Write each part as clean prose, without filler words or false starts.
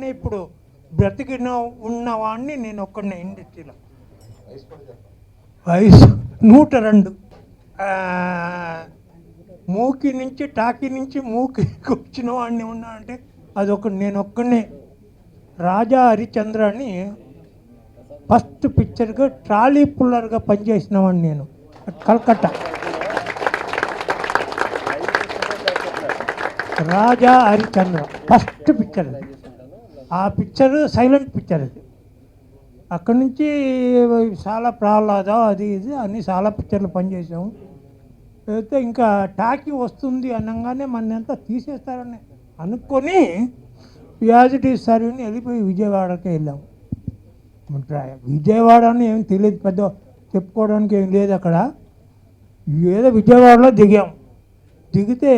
ఒక్కడినే ఇప్పుడు బ్రతికిన ఉన్నవాడిని నేను ఒక్కడినే ఇండస్ట్రీలో. వయసు 102. మూకి నుంచి టాకీ నుంచి మూకికి వచ్చిన వాడిని ఉన్నా అంటే నేను ఒక్కడినే. రాజా హరిచంద్ర అని ఫస్ట్ పిక్చర్గా ట్రాలీ పుల్లర్గా పనిచేసిన వాడిని నేను కల్కట్టా. రాజా హరిచంద్ర ఫస్ట్ పిక్చర్. ఆ పిక్చర్ సైలెంట్ పిక్చర్ అది. అక్కడి నుంచి చాలా ప్రహ్లాద అది ఇది అన్నీ చాలా పిక్చర్లు పనిచేసాము. అయితే ఇంకా టాకీ వస్తుంది అనగానే మనంతా తీసేస్తారని అనుకొని యాజిటీ సర్వీని వెళ్ళిపోయి విజయవాడకి వెళ్ళాము. విజయవాడ అని ఏం తెలియదు, పెద్ద చెప్పుకోవడానికి ఏం లేదు అక్కడ. ఏదో విజయవాడలో దిగితే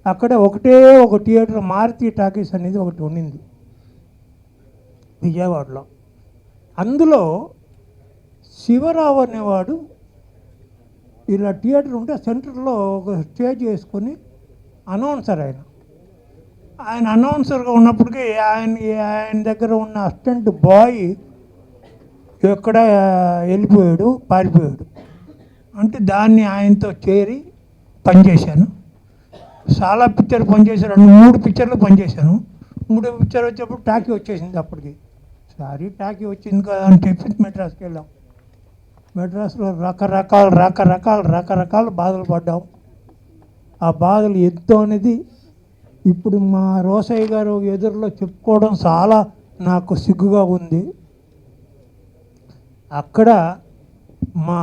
అక్కడ ఒకటే ఒక థియేటర్ మారుతి టాకీస్ అనేది ఒకటి ఉండింది విజయవాడలో. అందులో శివరావు అనేవాడు ఇలా థియేటర్ ఉంటే సెంటర్లో ఒక స్టేజ్ వేసుకొని అనౌన్సర్. ఆయన అనౌన్సర్గా ఉన్నప్పటికీ ఆయన దగ్గర ఉన్న అసిస్టెంట్ బాయ్ ఎక్కడ వెళ్ళిపోయాడు, పారిపోయాడు. అంటే దాన్ని ఆయనతో చేరి పనిచేశాను. చాలా పిక్చర్ పనిచేశాను, 3 పిక్చర్లు పనిచేశాను. 3 పిక్చర్ వచ్చేప్పుడు టాకీ వచ్చేసింది. అప్పటికి టాకీ వచ్చింది కదా అని చెప్పి మెడ్రాస్కి వెళ్ళాం. మెడ్రాస్లో రకరకాల బాధలు పడ్డాం. ఆ బాధలు ఎంతో అనేది ఇప్పుడు మా రోసయ్య గారు ఎదురులో చెప్పుకోవడం చాలా నాకు సిగ్గుగా ఉంది. అక్కడ మా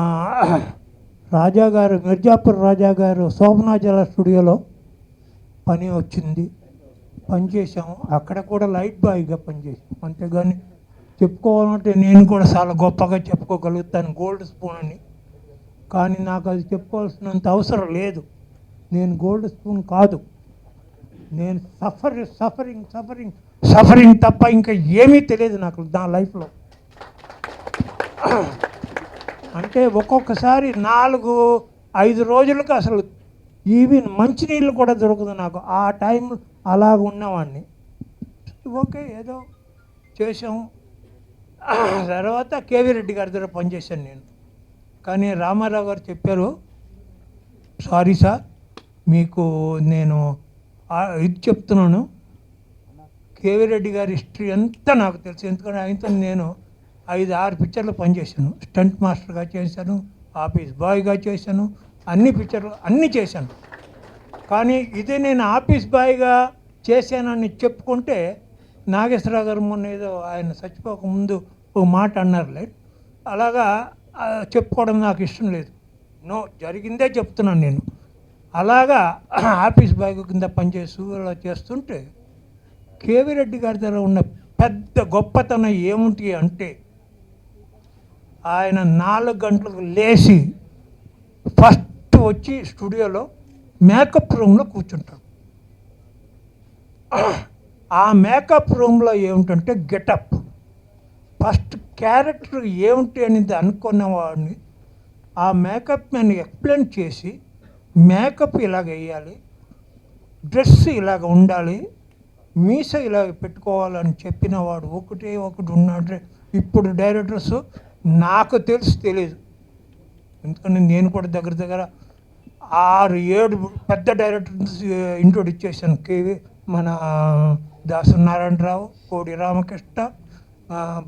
రాజాగారు మిర్జాపూర్ రాజాగారు శోభనాజల స్టూడియోలో పని వచ్చింది, పనిచేసాము. అక్కడ కూడా లైట్ బాయ్గా పనిచేసాం. అంతేగాని చెప్పుకోవాలంటే నేను కూడా చాలా గొప్పగా చెప్పుకోగలుగుతాను గోల్డ్ స్పూన్ అని. కానీ నాకు అది చెప్పుకోవాల్సినంత అవసరం లేదు. నేను గోల్డ్ స్పూన్ కాదు, నేను సఫరింగ్ తప్ప ఇంకా ఏమీ తెలియదు నాకు నా లైఫ్లో. అంటే ఒక్కొక్కసారి 4-5 రోజులకు అసలు ఈవెన్ మంచినీళ్ళు కూడా దొరకదు నాకు. ఆ టైం అలాగ ఉన్నవాడిని. ఓకే ఏదో చేసాము. తర్వాత కేవీ రెడ్డి గారి దగ్గర పనిచేశాను నేను. కానీ రామారావు గారు చెప్పారు, సారీ సార్ మీకు నేను ఇది చెప్తున్నాను, కేవీ రెడ్డి గారి హిస్టరీ అంతా నాకు తెలుసు. ఎందుకంటే ఆయనతో నేను 5-6 పిక్చర్లు పనిచేశాను. స్టంట్ మాస్టర్గా చేశాను, ఆఫీస్ బాయ్గా చేశాను, అన్ని పిక్చర్లు అన్నీ చేశాను. కానీ ఇదే నేను ఆఫీస్ బాయ్గా చేశానని చెప్పుకుంటే నాగేశ్వరరావు గారు మొన్న ఏదో ఆయన చచ్చిపోకముందు ఓ మాట అన్నారులే, అలాగా చెప్పుకోవడం నాకు ఇష్టం లేదు. నో, జరిగిందే చెప్తున్నాను నేను. అలాగా ఆఫీస్ బాయ్ కింద పనిచేస్తూ అలా చేస్తుంటే కేవీ రెడ్డి గారి దగ్గర ఉన్న పెద్ద గొప్పతనం ఏమిటి అంటే, ఆయన 4 గంటలకు లేచి ఫస్ట్ వచ్చి స్టూడియోలో మేకప్ రూమ్లో కూర్చుంటాడు. ఆ మేకప్ రూమ్లో ఏమిటంటే గెటప్, ఫస్ట్ క్యారెక్టర్ ఏమిటి అనేది అనుకున్నవాడిని ఆ మేకప్ మ్యాన్ ఎక్స్ప్లెయిన్ చేసి, మేకప్ ఇలాగ వేయాలి, డ్రెస్ ఇలాగ ఉండాలి, మీస ఇలాగ పెట్టుకోవాలని చెప్పిన వాడు ఒకటి ఉన్నాడు. ఇప్పుడు డైరెక్టర్స్ నాకు తెలియదు, ఎందుకంటే నేను కూడా దగ్గర 6-7 పెద్ద డైరెక్టర్స్ ఇంట్రొడ్యూస్ చేశాను. మన దాసనారాయణరావు, కోడి రామకృష్ణ,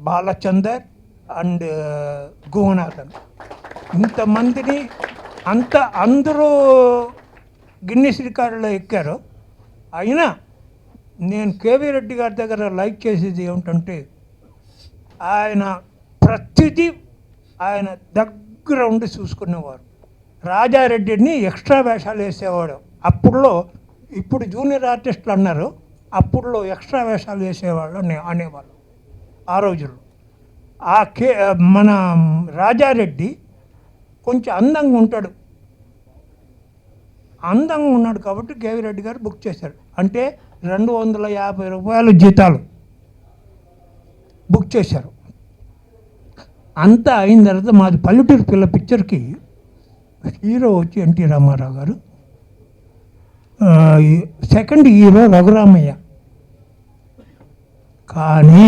బాలచందర్ అండ్ గుహనాథన్, ఇంతమందిని అందరూ గిన్నిస్ రికార్డులో ఎక్కారు. అయినా నేను కేవీ రెడ్డి గారి దగ్గర లైక్ చేసేది ఏమిటంటే, ఆయన ప్రతిదీ ఆయన దగ్గర ఉండి చూసుకునేవారు. రాజారెడ్డిని ఎక్స్ట్రా వేషాలు వేసేవాడు అప్పుడులో. ఇప్పుడు జూనియర్ ఆర్టిస్టులు అన్నారు, అప్పుడులో ఎక్స్ట్రా వేషాలు వేసేవాళ్ళు అనేవాళ్ళు ఆ రోజుల్లో. మన రాజారెడ్డి కొంచెం అందంగా ఉంటాడు. అందంగా ఉన్నాడు కాబట్టి కేవీ రెడ్డి గారు బుక్ చేశారు. అంటే 250 రూపాయలు జీతాలు బుక్ చేశారు. అంతా అయిన తర్వాత మాది పల్లెటూరు పిల్ల పిక్చర్కి హీరో వచ్చి ఎన్టీ రామారావు గారు, సెకండ్ హీరో రఘురామయ్య. కానీ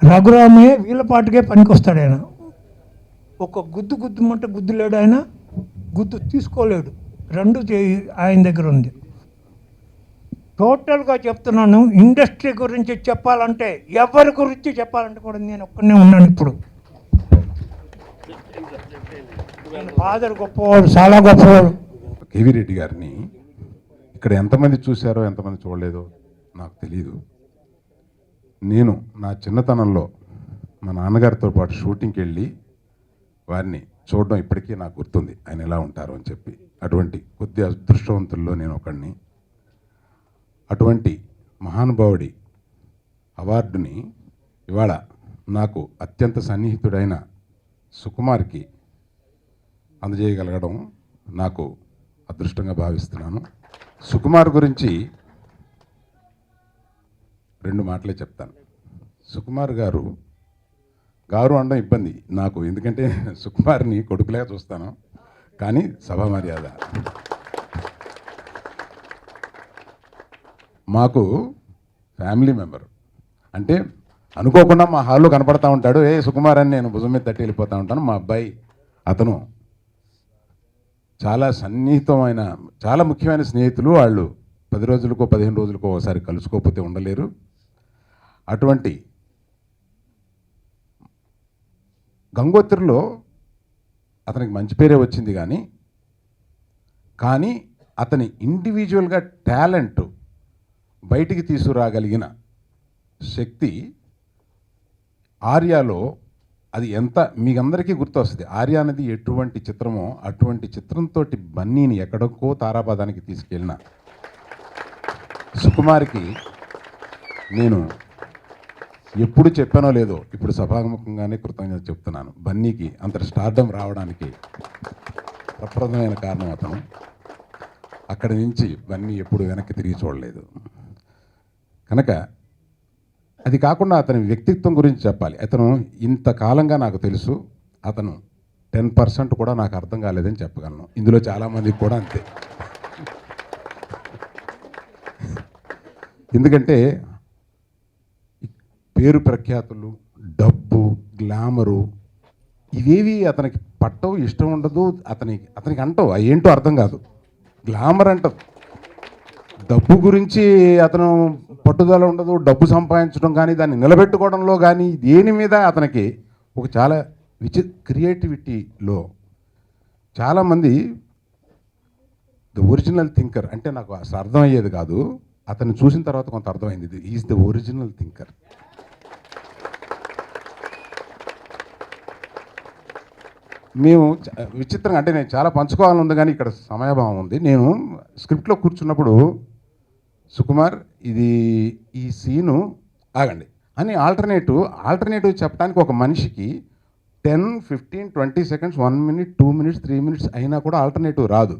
రఘురామయ్య వీళ్ళపాటికే పనికొస్తాడు. ఆయన ఒక గుద్దు గుద్దుమంటే గుద్దులేడు, ఆయన గుద్దు తీసుకోలేడు. రెండు ఆయన దగ్గర ఉంది. టోటల్గా చెప్తున్నాను, ఇండస్ట్రీ గురించి చెప్పాలంటే, ఎవరి గురించి చెప్పాలంటే కూడా నేను ఒక్కనే ఉన్నాను ఇప్పుడు. ఫాదర్ గొప్పవాడు, చాలా గొప్పవాడు. కేవీ రెడ్డి గారిని ఇక్కడ ఎంతమంది చూశారో ఎంతమంది చూడలేదో నాకు తెలియదు. నేను నా చిన్నతనంలో మా నాన్నగారితో పాటు షూటింగ్కి వెళ్ళి వారిని చూడడం ఇప్పటికీ నాకు గుర్తుంది, ఆయన ఎలా ఉంటారు అని చెప్పి. అటువంటి కొద్ది అదృష్టవంతుల్లో నేను ఒకడిని. అటువంటి మహానుభావుడి అవార్డుని ఇవాళ నాకు అత్యంత సన్నిహితుడైన సుకుమార్కి అందజేయగలగడం నాకు అదృష్టంగా భావిస్తున్నాను. సుకుమార్ గురించి 2 మాటలే చెప్తాను. సుకుమార్ గారు అనడం ఇబ్బంది నాకు, ఎందుకంటే సుకుమార్ని కొడుకులే చూస్తాను, కానీ సభా మర్యాద. మాకు ఫ్యామిలీ మెంబర్ అంటే అనుకోకుండా మా హాల్లో కనపడతా ఉంటాడు, ఏ సుకుమార్ అని నేను భుజం మీద తట్టి వెళ్ళిపోతూ ఉంటాను. మా అబ్బాయి అతను చాలా సన్నిహితమైన, చాలా ముఖ్యమైన స్నేహితులు. వాళ్ళు 10 రోజులకో 15 రోజులకో ఒకసారి కలుసుకోకపోతే ఉండలేరు. అటువంటి గంగోత్రిలో అతనికి మంచి పేరే వచ్చింది, కానీ అతని ఇండివిజువల్గా టాలెంట్ బయటికి తీసుకురాగలిగిన శక్తి ఆర్యాలో అది ఎంత మీకందరికీ గుర్తొస్తుంది. ఆర్య అనేది ఎటువంటి చిత్రమో అటువంటి చిత్రంతో బన్నీని ఎక్కడికో తారాపాదానికి తీసుకెళ్ళిన సుకుమార్కి నేను ఎప్పుడు చెప్పానో లేదో ఇప్పుడు సభాముఖంగానే కృతజ్ఞత చెప్తున్నాను. బన్నీకి అంత స్టార్డమ్ రావడానికి ప్రప్రదమైన కారణం అతను. అక్కడి నుంచి బన్నీ ఎప్పుడు వెనక్కి తిరిగి చూడలేదు. కనుక అది కాకుండా అతని వ్యక్తిత్వం గురించి చెప్పాలి. అతను ఇంతకాలంగా నాకు తెలుసు, అతను 10% కూడా నాకు అర్థం కాలేదని చెప్పగలను. ఇందులో చాలామందికి కూడా అంతే. ఎందుకంటే పేరు ప్రఖ్యాతులు, డబ్బు, గ్లామరు ఇవేవి అతనికి పట్టవు, ఇష్టం ఉండదు. అతనికి అంటవు ఏంటో అర్థం కాదు. గ్లామర్ అంటదు, డబ్బు గురించి అతను పట్టుదల ఉండదు. డబ్బు సంపాదించడం కానీ దాన్ని నిలబెట్టుకోవడంలో కానీ దేని మీద అతనికి ఒక చాలా క్రియేటివిటీలో చాలామంది ద ఒరిజినల్ థింకర్ అంటే నాకు అసలు అర్థమయ్యేది కాదు. అతన్ని చూసిన తర్వాత కొంత అర్థమైంది, ఈజ్ ద ఒరిజినల్ థింకర్. మేము విచిత్రంగా అంటే నేను చాలా పంచుకోవాలని ఉంది, కానీ ఇక్కడ సమయభావం ఉంది. నేను స్క్రిప్ట్లో కూర్చున్నప్పుడు సుకుమార్ ఈ సీను ఆగండి అని ఆల్టర్నేటివ్ చెప్పడానికి ఒక మనిషికి 10, 15, 20 seconds, 1 minute, 2 minutes, 3 minutes అయినా కూడా ఆల్టర్నేటివ్ రాదు.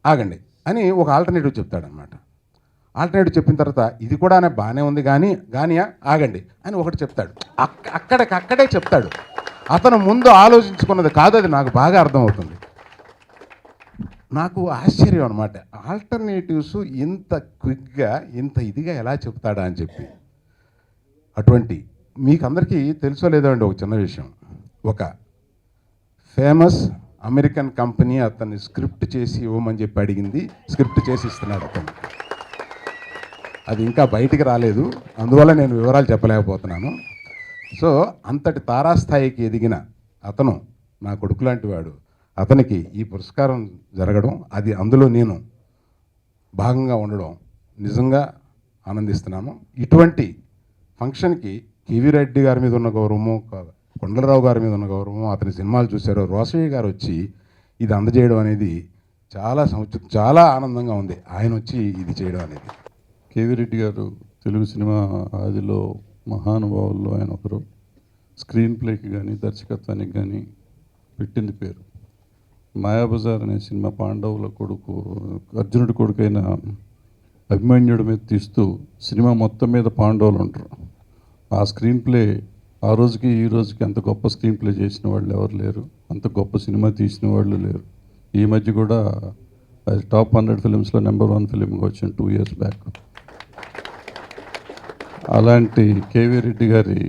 ఆగండి అని ఒక ఆల్టర్నేటివ్ చెప్తాడనమాట. ఆల్టర్నేటివ్ చెప్పిన తర్వాత ఇది కూడా బాగానే ఉంది కానీయా ఆగండి అని ఒకటి చెప్తాడు. అక్కడే చెప్తాడు. అతను ముందు ఆలోచించుకున్నది కాదు, అది నాకు బాగా అర్థమవుతుంది. నాకు ఆశ్చర్యం అనమాట, ఆల్టర్నేటివ్స్ ఇంత క్విక్గా ఇంత ఇదిగా ఎలా చెప్తాడా అని చెప్పి. అటువంటి మీకు అందరికీ తెలుసో లేదో అండి ఒక చిన్న విషయం. ఒక ఫేమస్ అమెరికన్ కంపెనీ అతన్ని స్క్రిప్ట్ చేసి ఇవ్వమని చెప్పి అడిగింది, స్క్రిప్ట్ చేసి ఇస్తున్నాడు అతను. అది ఇంకా బయటికి రాలేదు, అందువల్ల నేను వివరాలు చెప్పలేకపోతున్నాను. సో అంతటి తారాస్థాయికి ఎదిగిన అతను నా కొడుకు లాంటి వాడు. అతనికి ఈ పురస్కారం జరగడం, అది అందులో నేను భాగంగా ఉండడం నిజంగా ఆనందిస్తున్నాను. ఇటువంటి ఫంక్షన్కి కేవీ రెడ్డి గారి మీద ఉన్న గౌరవము, కొండలరావు గారి మీద ఉన్న గౌరవము, అతని సినిమాలు చూశారు, రోసయ్య గారు వచ్చి ఇది అందజేయడం అనేది చాలా ఆనందంగా ఉంది. ఆయన వచ్చి ఇది చేయడం అనేది. కేవీ రెడ్డి గారు తెలుగు సినిమా ఆదిలో మహానుభావుల్లో ఆయన ఒకరు. స్క్రీన్ ప్లేకి కానీ దర్శకత్వానికి కానీ పెట్టింది పేరు. మాయాబజార్ అనే సినిమా పాండవుల కొడుకు, అర్జునుడి కొడుకైన అభిమన్యుడి మీద తీస్తూ సినిమా మొత్తం మీద పాండవులు ఉంటారు. ఆ స్క్రీన్ ప్లే ఆ రోజుకి ఈ రోజుకి అంత గొప్ప స్క్రీన్ ప్లే చేసిన వాళ్ళు ఎవరు లేరు, అంత గొప్ప సినిమా తీసిన వాళ్ళు లేరు. ఈ మధ్య కూడా అది టాప్ 100 ఫిలిమ్స్లో నెంబర్ 1 ఫిలింగా వచ్చింది 2 years బ్యాక్. అలాంటి కేవీ రెడ్డి గారి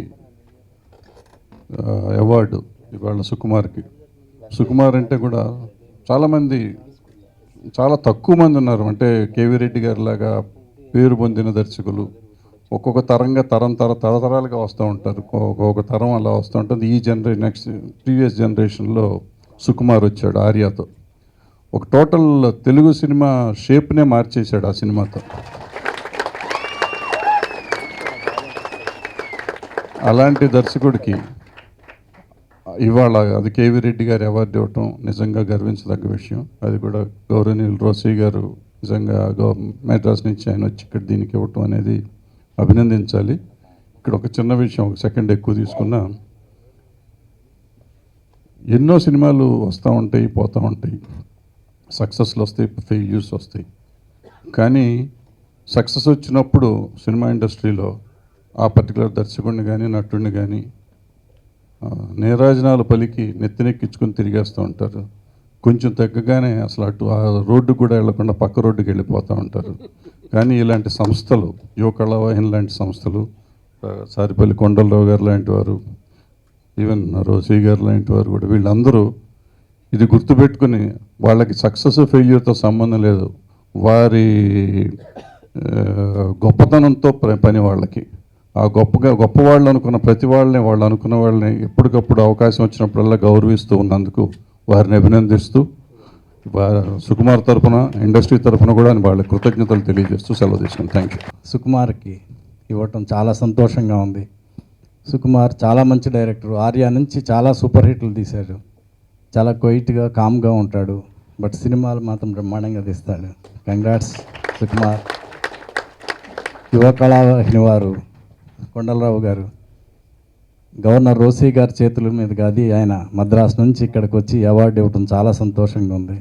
అవార్డు ఇవాళ సుకుమార్కి. సుకుమార్ అంటే కూడా చాలామంది, చాలా తక్కువ మంది ఉన్నారు అంటే కేవీ రెడ్డి గారి లాగా పేరు పొందిన దర్శకులు. ఒక్కొక్క తరతరాలుగా వస్తూ ఉంటారు, ఒక్కొక్క తరం అలా వస్తూ ఉంటుంది. ఈ నెక్స్ట్ ప్రీవియస్ జనరేషన్లో సుకుమార్ వచ్చాడు ఆర్యాతో. ఒక టోటల్ తెలుగు సినిమా షేప్నే మార్చేశాడు ఆ సినిమాతో. అలాంటి దర్శకుడికి ఇవాళ అది కేవీ రెడ్డి గారి అవార్డు ఇవ్వటం నిజంగా గర్వించదగ్గ విషయం. అది కూడా గౌరవనీయులు రోసయ్య గారు నిజంగా మెడ్రాస్ నుంచి ఆయన వచ్చి ఇక్కడ దీనికి ఇవ్వటం అనేది అభినందించాలి. ఇక్కడ ఒక చిన్న విషయం, ఒక సెకండ్ ఎక్కువ తీసుకున్నా, ఎన్నో సినిమాలు వస్తూ ఉంటాయి, పోతూ ఉంటాయి, సక్సెస్లు వస్తాయి, ఫెయిల్యూర్స్ వస్తాయి. కానీ సక్సెస్ వచ్చినప్పుడు సినిమా ఇండస్ట్రీలో ఆ పర్టికులర్ దర్శకుడిని కానీ నటుడిని కానీ నీరాజనాలు పలికి నెత్తినెక్కించుకొని తిరిగేస్తూ ఉంటారు. కొంచెం తగ్గగానే అసలు అటు ఆ రోడ్డు కూడా వెళ్లకుండా పక్క రోడ్డుకి వెళ్ళిపోతూ ఉంటారు. కానీ ఇలాంటి సంస్థలు, యువ కళావాహిని లాంటి సంస్థలు, సారిపల్లి కొండలరావు గారు లాంటి వారు, ఈవెన్ రోసయ్య గారు లాంటి వారు కూడా, వీళ్ళందరూ ఇది గుర్తుపెట్టుకుని వాళ్ళకి సక్సెస్ ఫెయిల్యూర్తో సంబంధం లేదు, వారి గొప్పతనంతో పని వాళ్ళకి. ఆ గొప్ప వాళ్ళు అనుకున్న ప్రతి వాళ్ళని, వాళ్ళు అనుకున్న వాళ్ళని ఎప్పటికప్పుడు అవకాశం వచ్చినప్పుడల్లా గౌరవిస్తూ ఉన్నందుకు వారిని అభినందిస్తూ సుకుమార్ తరఫున, ఇండస్ట్రీ తరఫున కూడా వాళ్ళ కృతజ్ఞతలు తెలియజేస్తూ సెలవు తీసుకున్నాను. Thank you. సుకుమార్కి ఇవ్వటం చాలా సంతోషంగా ఉంది. సుకుమార్ చాలా మంచి డైరెక్టర్. ఆర్యా నుంచి చాలా సూపర్ హిట్లు తీశాడు. చాలా క్వైట్గా, కామ్గా ఉంటాడు. బట్ సినిమాలు మాత్రం బ్రహ్మాండంగా తీస్తాడు. కంగ్రాట్స్ సుకుమార్. యువ కళావాహిని వారు కొండలరావు గారు, గవర్నర్ రోసయ్య గారి చేతుల మీదుగా అది ఆయన మద్రాసు నుంచి ఇక్కడికి వచ్చి అవార్డు ఇవ్వడం చాలా సంతోషంగా ఉంది.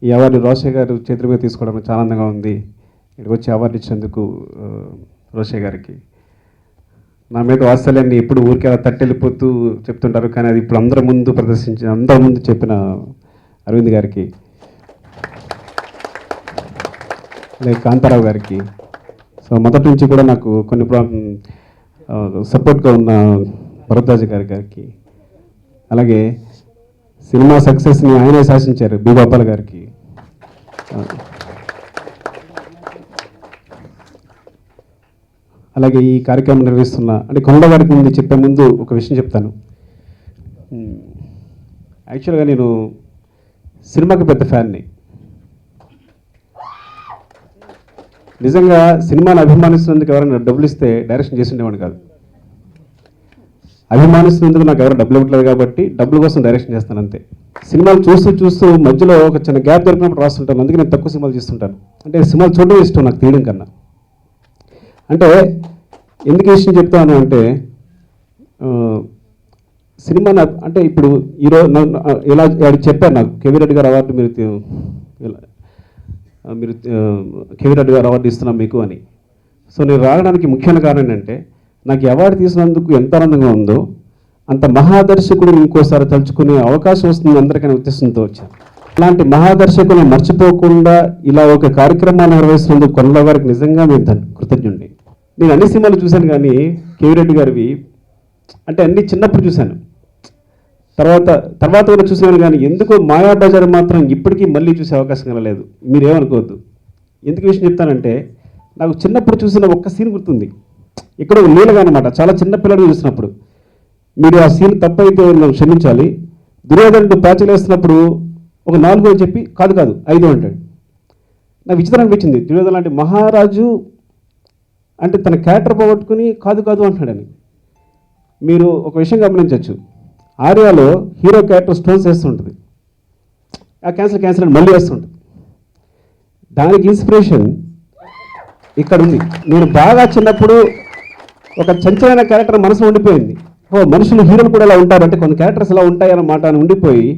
ఈ అవార్డు రోసయ్య గారు చేతుల మీద తీసుకోవడం చాలా ఆనందంగా ఉంది. ఇక్కడికి వచ్చి అవార్డు ఇచ్చినందుకు రోసయ్య గారికి. నా మీద వాత్సల్యాన్ని ఎప్పుడు ఊరికే అలా తట్టెళ్ళిపోతూ చెప్తుంటారు, కానీ అది ఇప్పుడు అందరి ముందు చెప్పిన అరవింద్ గారికి, లేక కాంతారావు గారికి, సో మొదటి నుంచి కూడా నాకు కొన్ని సపోర్ట్గా ఉన్న భరద్వాజ గారికి, అలాగే సినిమా సక్సెస్ని ఆయనే శాసించారు బి గోపాల్ గారికి, అలాగే ఈ కార్యక్రమం నిర్వహిస్తున్న అంటే కొండ గారికి ముందు చెప్పే ముందు ఒక విషయం చెప్తాను. యాక్చువల్గా నేను సినిమాకి పెద్ద ఫ్యాన్ని. నిజంగా సినిమాని అభిమానిస్తున్నందుకు ఎవరైనా డబ్బులు ఇస్తే డైరెక్షన్ చేసి ఉండేవాడిని కాదు. అభిమానిస్తున్నందుకు నాకు ఎవరు డబ్బులు ఇవ్వట్లేదు కాబట్టి డబ్బుల కోసం డైరెక్షన్ చేస్తాను అంతే. సినిమాలు చూస్తూ మధ్యలో ఒక చిన్న గ్యాప్ దొరికినప్పుడు రాస్తుంటాను. అందుకే నేను తక్కువ సినిమాలు చేస్తుంటాను. అంటే సినిమాలు చూడడం ఇష్టం నాకు తీయడం కన్నా. అంటే ఎందుకు ఈ విషయం చెప్తాను అంటే, సినిమా అంటే ఇప్పుడు ఈరోజు ఇలా చెప్పారు నాకు, కేవీ రెడ్డి గారు అవార్డు మీరు కేవీ రెడ్డి గారు అవార్డు ఇస్తున్నాం మీకు అని. సో నేను రావడానికి ముఖ్యమైన కారణం ఏంటంటే, నాకు అవార్డు తీసినందుకు ఎంత ఆనందంగా ఉందో అంత మహాదర్శకుడు ఇంకోసారి తలుచుకునే అవకాశం వస్తుంది అందరికనే ఉద్దేశంతో వచ్చాను. ఇలాంటి మహాదర్శకులను మర్చిపోకుండా ఇలా ఒక కార్యక్రమాన్ని నిర్వహిస్తున్నందుకు కొండల గారికి నిజంగా నేను కృతజ్ఞుడిని. నేను అన్ని సినిమాలు చూశాను, కానీ కేవీ రెడ్డి గారివి అంటే అన్ని చిన్నప్పుడు చూశాను, తర్వాత కూడా చూసాను, కానీ ఎందుకో మాయాబజార్ మాత్రం ఇప్పటికీ మళ్ళీ చూసే అవకాశం కలలేదు. మీరేమనుకోవద్దు. ఎందుకు విషయం చెప్తానంటే, నాకు చిన్నప్పుడు చూసిన ఒక్క సీన్ గుర్తుంది. ఇక్కడ లీలగా అనమాట, చాలా చిన్న పిల్లలు చూసినప్పుడు. మీరు ఆ సీన్ తప్పైతే నన్ను క్షమించాలి. దుర్యోధనుడు ప్యాచులు వేస్తున్నప్పుడు ఒక 4 అని చెప్పి కాదు 5 అంటాడు. నాకు విచిత్రం అనిపించింది. దుర్యోధన లాంటి మహారాజు అంటే తన క్యారెక్టర్ పోగొట్టుకుని కాదు అంటున్నాడని. మీరు ఒక విషయం గమనించవచ్చు, ఆర్యాలో హీరో క్యారెక్టర్ స్టోన్స్ వేస్తుంటుంది, ఆ క్యాన్సిల్ అని మళ్ళీ వేస్తుంటుంది. దానికి ఇన్స్పిరేషన్ ఇక్కడ ఉంది. నేను బాగా చిన్నప్పుడు ఒక చంచలైన క్యారెక్టర్ మనసులో ఉండిపోయింది. మనుషులు హీరోలు కూడా ఇలా ఉంటారు అంటే కొన్ని క్యారెక్టర్స్ ఇలా ఉంటాయి అన్నమాట అని ఉండిపోయి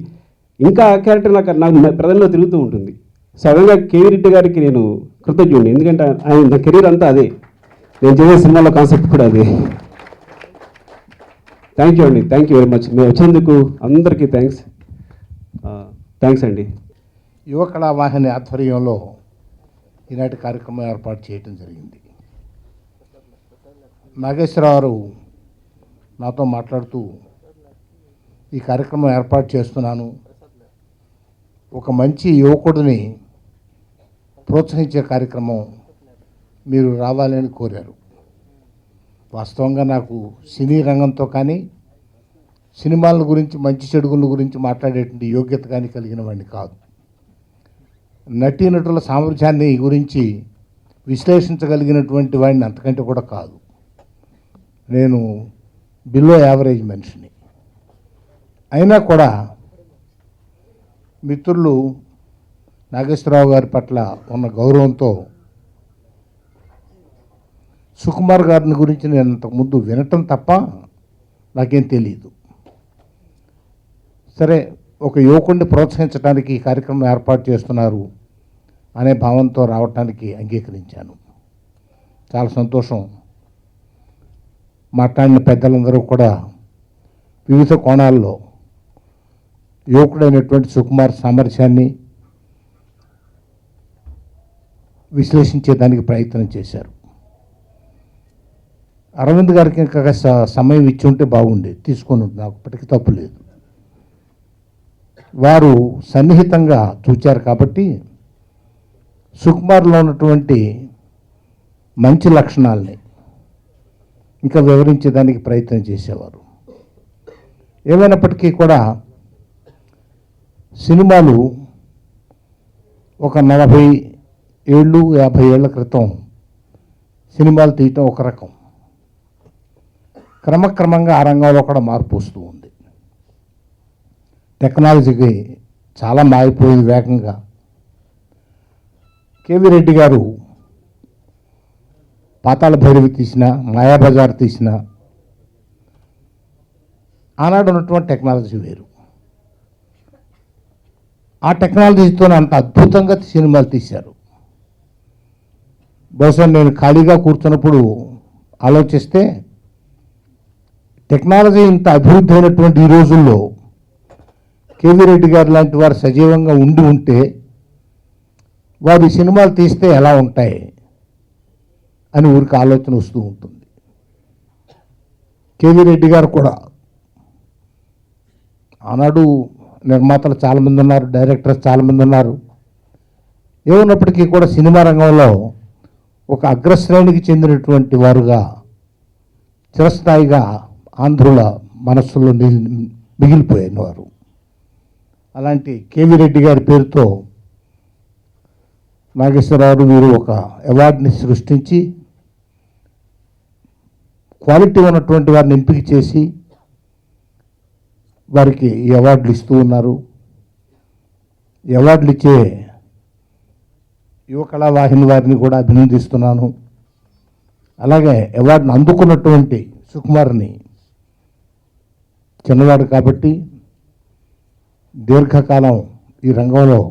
ఇంకా ఆ క్యారెక్టర్ నాకు ప్రజల్లో తిరుగుతూ ఉంటుంది. సో అదేవిధంగా కేవీ రెడ్డి గారికి నేను కృతజ్ఞుడిని. ఎందుకంటే ఆయన నా కెరీర్ అంతా అదే, నేను చేసే సినిమాలో కాన్సెప్ట్ కూడా అదే. థ్యాంక్ యూ అండి, థ్యాంక్ యూ వెరీ మచ్. మేము వచ్చినందుకు అందరికీ థ్యాంక్స్ అండి. యువ కళావాహిని ఆధ్వర్యంలో ఈనాటి కార్యక్రమం ఏర్పాటు చేయడం జరిగింది. నాగేశ్వరరావు నాతో మాట్లాడుతూ ఈ కార్యక్రమం ఏర్పాటు చేస్తున్నాను, ఒక మంచి యువకుడిని ప్రోత్సహించే కార్యక్రమం మీరు రావాలని కోరారు. వాస్తవంగా నాకు సినీ రంగంతో కానీ సినిమాల గురించి మంచి చెడుగుల గురించి మాట్లాడేటువంటి యోగ్యత కానీ కలిగిన వాడిని కాదు. నటీనటుల సామర్థ్యాన్ని గురించి విశ్లేషించగలిగినటువంటి వాడిని అంతకంటే కూడా కాదు. నేను బిలో యావరేజ్ మనిషిని. అయినా కూడా మిత్రులు నాగేశ్వరరావు గారి పట్ల ఉన్న గౌరవంతో సుకుమార్ గారిని గురించి నేను అంతకుముందు వినటం తప్ప నాకేం తెలియదు. సరే, ఒక యువకుడిని ప్రోత్సహించడానికి ఈ కార్యక్రమం ఏర్పాటు చేస్తున్నారు అనే భావంతో రావటానికి అంగీకరించాను. చాలా సంతోషం. మాట్లాడిన పెద్దలందరూ కూడా వివిధ కోణాల్లో యువకుడైనటువంటి సుకుమార్ సామర్థ్యాన్ని విశ్లేషించేదానికి ప్రయత్నం చేశారు. అరవింద్ గారికి ఇంకా సమయం ఇచ్చి ఉంటే బాగుండేది, తీసుకొని ఉంటుంది, నాకు ఇప్పటికీ తప్పు లేదు. వారు సన్నిహితంగా చూచారు కాబట్టి సుకుమార్లో ఉన్నటువంటి మంచి లక్షణాలని ఇంకా వివరించేదానికి ప్రయత్నం చేసేవారు. ఏమైనప్పటికీ కూడా సినిమాలు ఒక 40 ఏళ్ళు 50 ఏళ్ల క్రితం సినిమాలు తీయటం ఒక రకం, క్రమక్రమంగా ఆ రంగంలో కూడా మార్పు వస్తూ ఉంది. టెక్నాలజీకి చాలా మారిపోయింది వేగంగా. కేవీ రెడ్డి గారు పాతాళ భైరవి తీసిన, మాయాబజార్ తీసిన, ఆనాడు ఉన్నటువంటి టెక్నాలజీ వేరు. ఆ టెక్నాలజీతో అంత అద్భుతంగా సినిమాలు తీశారు. బహుశా నేను ఖాళీగా కూర్చున్నప్పుడు ఆలోచిస్తే టెక్నాలజీ ఇంత అభివృద్ధి అయినటువంటి ఈ రోజుల్లో కేవీ రెడ్డి గారు లాంటి వారు సజీవంగా ఉంటే వారి సినిమాలు తీస్తే ఎలా ఉంటాయి అని ఊరికి ఆలోచన వస్తూ ఉంటుంది. కేవీ రెడ్డి గారు కూడా ఆనాడు నిర్మాతలు చాలామంది ఉన్నారు, డైరెక్టర్స్ చాలామంది ఉన్నారు. ఏమున్నప్పటికీ కూడా సినిమా రంగంలో ఒక అగ్రశ్రేణికి చెందినటువంటి వారుగా చిరస్థాయిగా ఆంధ్రుల మనస్సులో మిగిలిపోయిన వారు. అలాంటి కేవీ రెడ్డి గారి పేరుతో నాగేశ్వరరావు వీరు ఒక అవార్డుని సృష్టించి క్వాలిటీ ఉన్నటువంటి వారిని ఎంపిక చేసి వారికి ఈ అవార్డులు ఇస్తూ ఉన్నారు. ఈ అవార్డులు ఇచ్చే యువ కళావాహిని వారిని కూడా అభినందిస్తున్నాను. అలాగే అవార్డును అందుకున్నటువంటి సుకుమార్ని చిన్నవాడు కాబట్టి దీర్ఘకాలం ఈ రంగంలో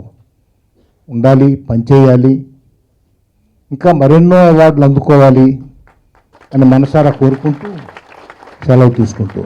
ఉండాలి, పనిచేయాలి, ఇంకా మరెన్నో అవార్డులు అందుకోవాలి అని మనసారా కోరుకుంటూ సెలవు తీసుకుంటూ